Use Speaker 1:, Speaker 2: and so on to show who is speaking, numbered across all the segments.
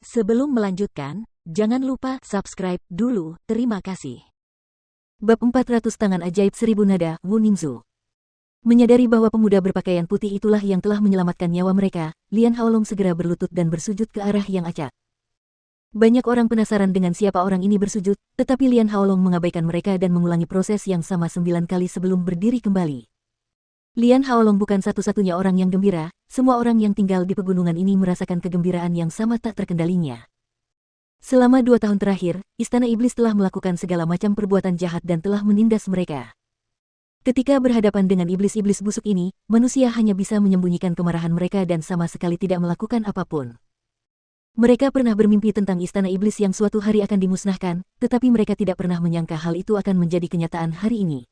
Speaker 1: Sebelum melanjutkan, jangan lupa subscribe dulu, terima kasih.
Speaker 2: Bab 400 Tangan Ajaib Seribu Nada, Wu Ningzu. Menyadari bahwa pemuda berpakaian putih itulah yang telah menyelamatkan nyawa mereka, Lian Haolong segera berlutut dan bersujud ke arah yang acak. Banyak orang penasaran dengan siapa orang ini bersujud, tetapi Lian Haolong mengabaikan mereka dan mengulangi proses yang sama 9 kali sebelum berdiri kembali. Lian Haolong bukan satu-satunya orang yang gembira, semua orang yang tinggal di pegunungan ini merasakan kegembiraan yang sama tak terkendalinya. Selama 2 tahun terakhir, Istana Iblis telah melakukan segala macam perbuatan jahat dan telah menindas mereka. Ketika berhadapan dengan iblis-iblis busuk ini, manusia hanya bisa menyembunyikan kemarahan mereka dan sama sekali tidak melakukan apapun. Mereka pernah bermimpi tentang Istana Iblis yang suatu hari akan dimusnahkan, tetapi mereka tidak pernah menyangka hal itu akan menjadi kenyataan hari ini.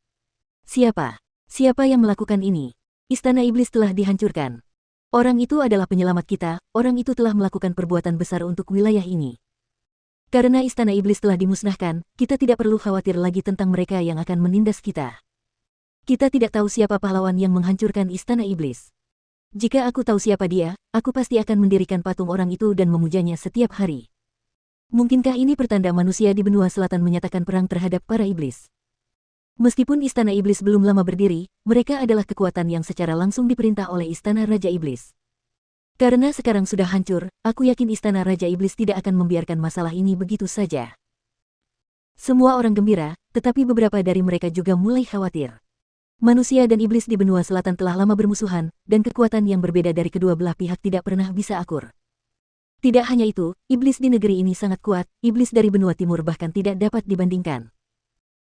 Speaker 2: Siapa? Siapa yang melakukan ini? Istana Iblis telah dihancurkan. Orang itu adalah penyelamat kita, orang itu telah melakukan perbuatan besar untuk wilayah ini. Karena Istana Iblis telah dimusnahkan, kita tidak perlu khawatir lagi tentang mereka yang akan menindas kita. Kita tidak tahu siapa pahlawan yang menghancurkan Istana Iblis. Jika aku tahu siapa dia, aku pasti akan mendirikan patung orang itu dan memujanya setiap hari. Mungkinkah ini pertanda manusia di benua selatan menyatakan perang terhadap para iblis? Meskipun Istana Iblis belum lama berdiri, mereka adalah kekuatan yang secara langsung diperintah oleh Istana Raja Iblis. Karena sekarang sudah hancur, aku yakin Istana Raja Iblis tidak akan membiarkan masalah ini begitu saja. Semua orang gembira, tetapi beberapa dari mereka juga mulai khawatir. Manusia dan iblis di benua selatan telah lama bermusuhan, dan kekuatan yang berbeda dari kedua belah pihak tidak pernah bisa akur. Tidak hanya itu, iblis di negeri ini sangat kuat, iblis dari benua timur bahkan tidak dapat dibandingkan.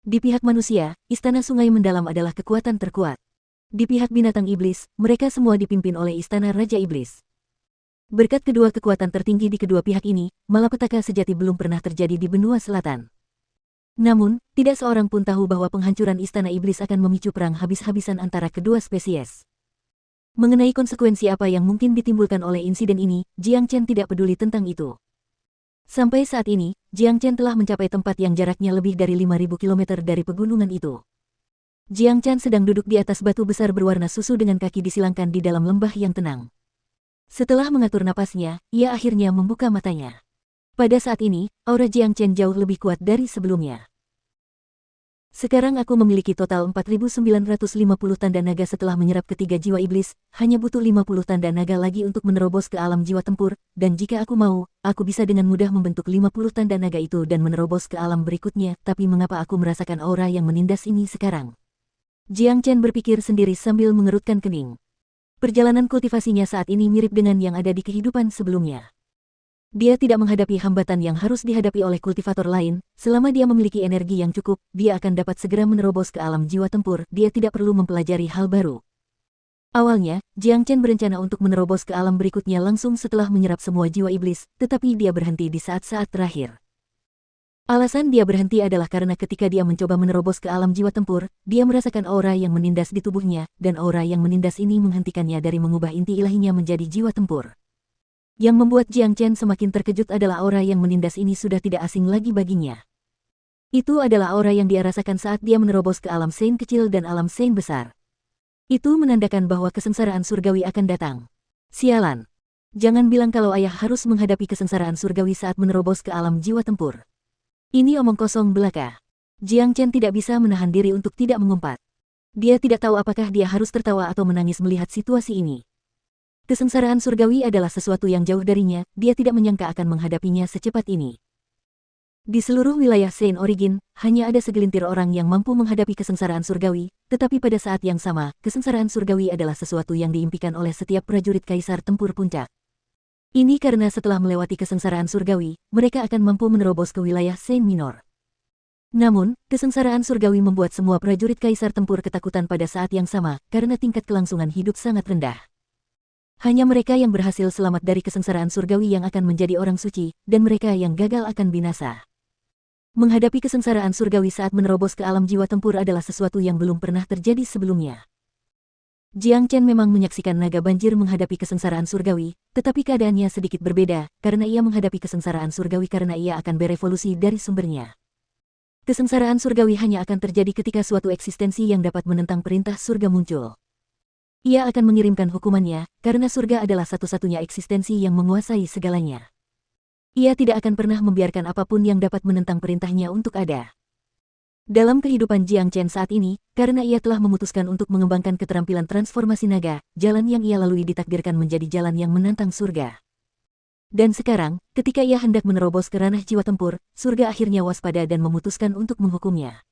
Speaker 2: Di pihak manusia, Istana Sungai Mendalam adalah kekuatan terkuat. Di pihak binatang iblis, mereka semua dipimpin oleh Istana Raja Iblis. Berkat kedua kekuatan tertinggi di kedua pihak ini, malapetaka sejati belum pernah terjadi di benua selatan. Namun, tidak seorang pun tahu bahwa penghancuran Istana Iblis akan memicu perang habis-habisan antara kedua spesies. Mengenai konsekuensi apa yang mungkin ditimbulkan oleh insiden ini, Jiang Chen tidak peduli tentang itu. Sampai saat ini, Jiang Chen telah mencapai tempat yang jaraknya lebih dari 5.000 km dari pegunungan itu. Jiang Chen sedang duduk di atas batu besar berwarna susu dengan kaki disilangkan di dalam lembah yang tenang. Setelah mengatur napasnya, ia akhirnya membuka matanya. Pada saat ini, aura Jiang Chen jauh lebih kuat dari sebelumnya. Sekarang aku memiliki total 4.950 tanda naga setelah menyerap ketiga jiwa iblis, hanya butuh 50 tanda naga lagi untuk menerobos ke alam jiwa tempur, dan jika aku mau, aku bisa dengan mudah membentuk 50 tanda naga itu dan menerobos ke alam berikutnya, tapi mengapa aku merasakan aura yang menindas ini sekarang? Jiang Chen berpikir sendiri sambil mengerutkan kening. Perjalanan kultivasinya saat ini mirip dengan yang ada di kehidupan sebelumnya. Dia tidak menghadapi hambatan yang harus dihadapi oleh kultivator lain, selama dia memiliki energi yang cukup, dia akan dapat segera menerobos ke alam jiwa tempur, dia tidak perlu mempelajari hal baru. Awalnya, Jiang Chen berencana untuk menerobos ke alam berikutnya langsung setelah menyerap semua jiwa iblis, tetapi dia berhenti di saat-saat terakhir. Alasan dia berhenti adalah karena ketika dia mencoba menerobos ke alam jiwa tempur, dia merasakan aura yang menindas di tubuhnya, dan aura yang menindas ini menghentikannya dari mengubah inti ilahinya menjadi jiwa tempur. Yang membuat Jiang Chen semakin terkejut adalah aura yang menindas ini sudah tidak asing lagi baginya. Itu adalah aura yang dia rasakan saat dia menerobos ke alam Sein kecil dan alam Sein besar. Itu menandakan bahwa kesengsaraan surgawi akan datang. Sialan. Jangan bilang kalau ayah harus menghadapi kesengsaraan surgawi saat menerobos ke alam jiwa tempur. Ini omong kosong belaka. Jiang Chen tidak bisa menahan diri untuk tidak mengumpat. Dia tidak tahu apakah dia harus tertawa atau menangis melihat situasi ini. Kesengsaraan surgawi adalah sesuatu yang jauh darinya, dia tidak menyangka akan menghadapinya secepat ini. Di seluruh wilayah Sein Origin, hanya ada segelintir orang yang mampu menghadapi kesengsaraan surgawi, tetapi pada saat yang sama, kesengsaraan surgawi adalah sesuatu yang diimpikan oleh setiap prajurit kaisar tempur puncak. Ini karena setelah melewati kesengsaraan surgawi, mereka akan mampu menerobos ke wilayah Sein Minor. Namun, kesengsaraan surgawi membuat semua prajurit kaisar tempur ketakutan pada saat yang sama, karena tingkat kelangsungan hidup sangat rendah. Hanya mereka yang berhasil selamat dari kesengsaraan surgawi yang akan menjadi orang suci, dan mereka yang gagal akan binasa. Menghadapi kesengsaraan surgawi saat menerobos ke alam jiwa tempur adalah sesuatu yang belum pernah terjadi sebelumnya. Jiang Chen memang menyaksikan naga banjir menghadapi kesengsaraan surgawi, tetapi keadaannya sedikit berbeda, karena ia menghadapi kesengsaraan surgawi karena ia akan berevolusi dari sumbernya. Kesengsaraan surgawi hanya akan terjadi ketika suatu eksistensi yang dapat menentang perintah surga muncul. Ia akan mengirimkan hukumannya, karena surga adalah satu-satunya eksistensi yang menguasai segalanya. Ia tidak akan pernah membiarkan apapun yang dapat menentang perintahnya untuk ada. Dalam kehidupan Jiang Chen saat ini, karena ia telah memutuskan untuk mengembangkan keterampilan transformasi naga, jalan yang ia lalui ditakdirkan menjadi jalan yang menantang surga. Dan sekarang, ketika ia hendak menerobos ke ranah jiwa tempur, surga akhirnya waspada dan memutuskan untuk menghukumnya.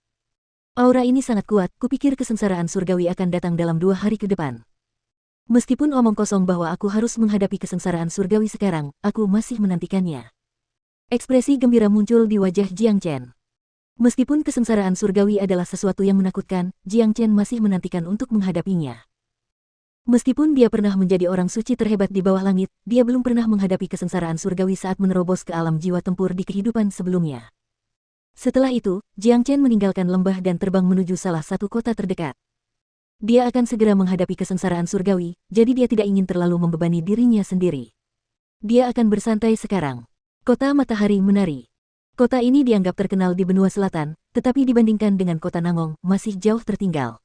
Speaker 2: Aura ini sangat kuat, kupikir kesengsaraan surgawi akan datang dalam 2 hari ke depan. Meskipun omong kosong bahwa aku harus menghadapi kesengsaraan surgawi sekarang, aku masih menantikannya. Ekspresi gembira muncul di wajah Jiang Chen. Meskipun kesengsaraan surgawi adalah sesuatu yang menakutkan, Jiang Chen masih menantikan untuk menghadapinya. Meskipun dia pernah menjadi orang suci terhebat di bawah langit, dia belum pernah menghadapi kesengsaraan surgawi saat menerobos ke alam jiwa tempur di kehidupan sebelumnya. Setelah itu, Jiang Chen meninggalkan lembah dan terbang menuju salah satu kota terdekat. Dia akan segera menghadapi kesengsaraan surgawi, jadi dia tidak ingin terlalu membebani dirinya sendiri. Dia akan bersantai sekarang. Kota Matahari Menari. Kota ini dianggap terkenal di benua selatan, tetapi dibandingkan dengan kota Nangong, masih jauh tertinggal.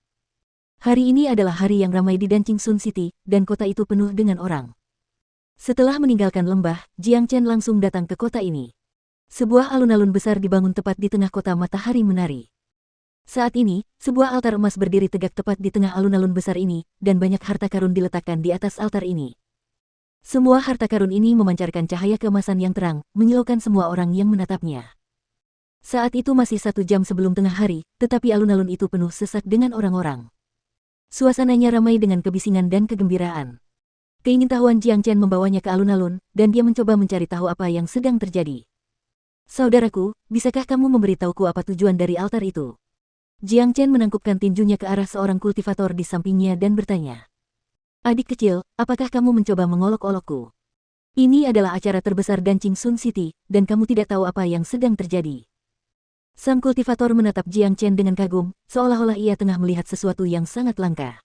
Speaker 2: Hari ini adalah hari yang ramai di Dancing Sun City, dan kota itu penuh dengan orang. Setelah meninggalkan lembah, Jiang Chen langsung datang ke kota ini. Sebuah alun-alun besar dibangun tepat di tengah kota Matahari Menari. Saat ini, sebuah altar emas berdiri tegak tepat di tengah alun-alun besar ini, dan banyak harta karun diletakkan di atas altar ini. Semua harta karun ini memancarkan cahaya keemasan yang terang, menyilaukan semua orang yang menatapnya. Saat itu masih 1 jam sebelum tengah hari, tetapi alun-alun itu penuh sesak dengan orang-orang. Suasananya ramai dengan kebisingan dan kegembiraan. Keingintahuan Jiang Chen membawanya ke alun-alun, dan dia mencoba mencari tahu apa yang sedang terjadi. Saudaraku, bisakah kamu memberitahuku apa tujuan dari altar itu? Jiang Chen menangkupkan tinjunya ke arah seorang kultivator di sampingnya dan bertanya. Adik kecil, apakah kamu mencoba mengolok-olokku? Ini adalah acara terbesar Dancing Sun City, dan kamu tidak tahu apa yang sedang terjadi. Sang kultivator menatap Jiang Chen dengan kagum, seolah-olah ia tengah melihat sesuatu yang sangat langka.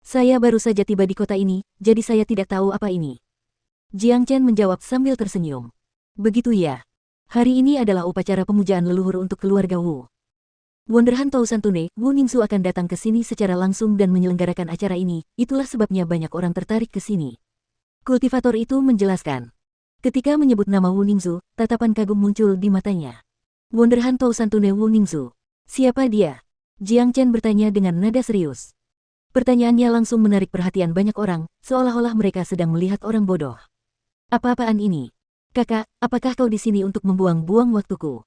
Speaker 2: Saya baru saja tiba di kota ini, jadi saya tidak tahu apa ini. Jiang Chen menjawab sambil tersenyum. Begitu ya. Hari ini adalah upacara pemujaan leluhur untuk keluarga Wu. Wonderhan Tousan Tune, Wu Ningzu akan datang ke sini secara langsung dan menyelenggarakan acara ini, itulah sebabnya banyak orang tertarik ke sini. Kultivator itu menjelaskan. Ketika menyebut nama Wu Ningzu, tatapan kagum muncul di matanya. Wonderhan Tousan Tune Wu Ningzu. Siapa dia? Jiang Chen bertanya dengan nada serius. Pertanyaannya langsung menarik perhatian banyak orang, seolah-olah mereka sedang melihat orang bodoh. Apa-apaan ini? Kakak, apakah kau di sini untuk membuang-buang waktuku?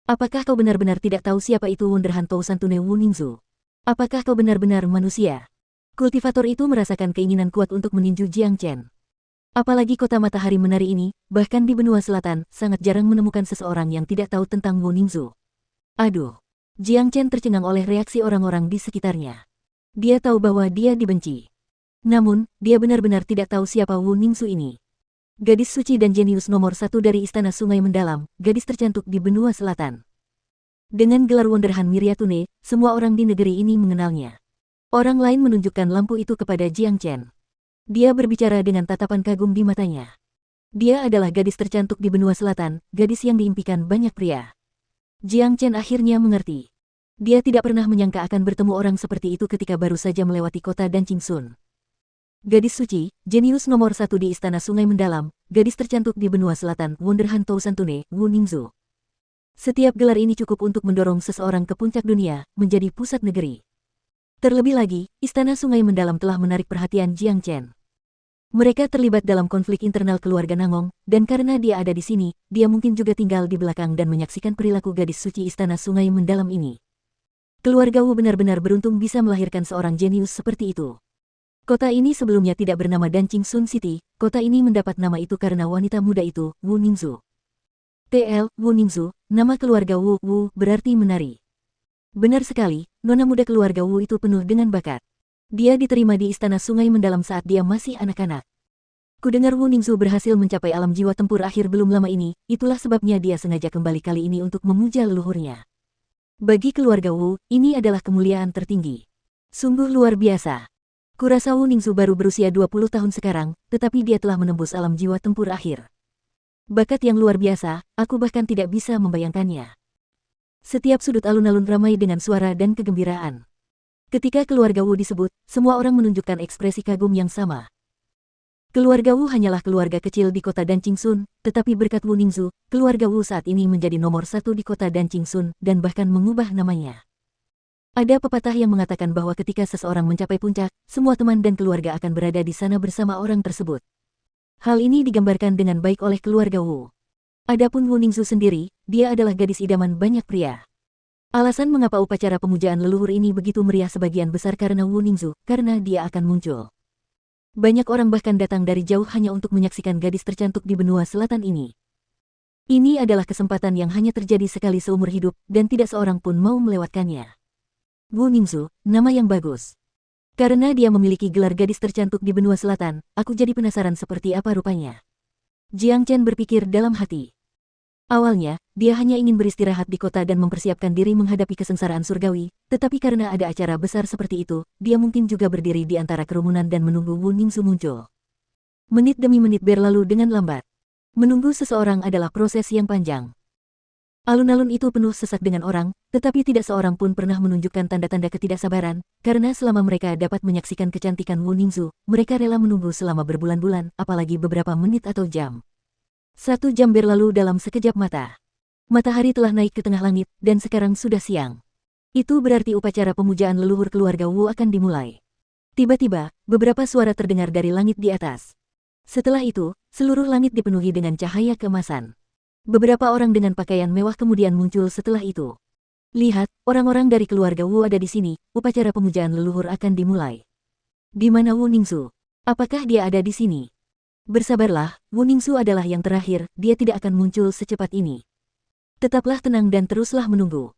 Speaker 2: Apakah kau benar-benar tidak tahu siapa itu Wonderhan Tousan Tune Wu Ningzu? Apakah kau benar-benar manusia? Kultivator itu merasakan keinginan kuat untuk meninju Jiang Chen. Apalagi kota Matahari Menari ini, bahkan di benua selatan, sangat jarang menemukan seseorang yang tidak tahu tentang Wu Ningzu. Aduh. Jiang Chen tercengang oleh reaksi orang-orang di sekitarnya. Dia tahu bahwa dia dibenci. Namun, dia benar-benar tidak tahu siapa Wu Ningzu ini. Gadis suci dan jenius nomor 1 dari Istana Sungai Mendalam, gadis tercantik di benua selatan. Dengan gelar Wonderhan Miryatune, semua orang di negeri ini mengenalnya. Orang lain menunjukkan lampu itu kepada Jiang Chen. Dia berbicara dengan tatapan kagum di matanya. Dia adalah gadis tercantik di benua selatan, gadis yang diimpikan banyak pria. Jiang Chen akhirnya mengerti. Dia tidak pernah menyangka akan bertemu orang seperti itu ketika baru saja melewati kota Dancing Sun. Gadis suci, jenius nomor 1 di Istana Sungai Mendalam, gadis tercantik di benua selatan, Wonderhan Tousan Tune, Wu Ningzu. Setiap gelar ini cukup untuk mendorong seseorang ke puncak dunia, menjadi pusat negeri. Terlebih lagi, Istana Sungai Mendalam telah menarik perhatian Jiang Chen. Mereka terlibat dalam konflik internal keluarga Nangong, dan karena dia ada di sini, dia mungkin juga tinggal di belakang dan menyaksikan perilaku gadis suci Istana Sungai Mendalam ini. Keluarga Wu benar-benar beruntung bisa melahirkan seorang jenius seperti itu. Kota ini sebelumnya tidak bernama Dancing Sun City, kota ini mendapat nama itu karena wanita muda itu, Wu Ningzu. TL, Wu Ningzu, nama keluarga Wu, Wu berarti menari. Benar sekali, nona muda keluarga Wu itu penuh dengan bakat. Dia diterima di Istana Sungai Mendalam saat dia masih anak-anak. Kudengar Wu Ningzu berhasil mencapai alam jiwa tempur akhir belum lama ini, itulah sebabnya dia sengaja kembali kali ini untuk memuja leluhurnya. Bagi keluarga Wu, ini adalah kemuliaan tertinggi. Sungguh luar biasa. Kurasa Wu Ningzu baru berusia 20 tahun sekarang, tetapi dia telah menembus alam jiwa tempur akhir. Bakat yang luar biasa, aku bahkan tidak bisa membayangkannya. Setiap sudut alun-alun ramai dengan suara dan kegembiraan. Ketika keluarga Wu disebut, semua orang menunjukkan ekspresi kagum yang sama. Keluarga Wu hanyalah keluarga kecil di kota Danqingsun, tetapi berkat Wu Ningzu, keluarga Wu saat ini menjadi nomor satu di kota Danqingsun dan bahkan mengubah namanya. Ada pepatah yang mengatakan bahwa ketika seseorang mencapai puncak, semua teman dan keluarga akan berada di sana bersama orang tersebut. Hal ini digambarkan dengan baik oleh keluarga Wu. Adapun Wu Ningzu sendiri, dia adalah gadis idaman banyak pria. Alasan mengapa upacara pemujaan leluhur ini begitu meriah sebagian besar karena Wu Ningzu, karena dia akan muncul. Banyak orang bahkan datang dari jauh hanya untuk menyaksikan gadis tercantik di benua selatan ini. Ini adalah kesempatan yang hanya terjadi sekali seumur hidup, dan tidak seorang pun mau melewatkannya. Wu Ningzu, nama yang bagus. Karena dia memiliki gelar gadis tercantik di benua selatan, aku jadi penasaran seperti apa rupanya. Jiang Chen berpikir dalam hati. Awalnya, dia hanya ingin beristirahat di kota dan mempersiapkan diri menghadapi kesengsaraan surgawi, tetapi karena ada acara besar seperti itu, dia mungkin juga berdiri di antara kerumunan dan menunggu Wu Ningzu muncul. Menit demi menit berlalu dengan lambat. Menunggu seseorang adalah proses yang panjang. Alun-alun itu penuh sesak dengan orang, tetapi tidak seorang pun pernah menunjukkan tanda-tanda ketidaksabaran, karena selama mereka dapat menyaksikan kecantikan Wu Ningzu, mereka rela menunggu selama berbulan-bulan, apalagi beberapa menit atau jam. 1 jam berlalu dalam sekejap mata. Matahari telah naik ke tengah langit, dan sekarang sudah siang. Itu berarti upacara pemujaan leluhur keluarga Wu akan dimulai. Tiba-tiba, beberapa suara terdengar dari langit di atas. Setelah itu, seluruh langit dipenuhi dengan cahaya keemasan. Beberapa orang dengan pakaian mewah kemudian muncul setelah itu. Lihat, orang-orang dari keluarga Wu ada di sini, upacara pemujaan leluhur akan dimulai. Di mana Wu Ningzu? Apakah dia ada di sini? Bersabarlah, Wu Ningzu adalah yang terakhir, dia tidak akan muncul secepat ini. Tetaplah tenang dan teruslah menunggu.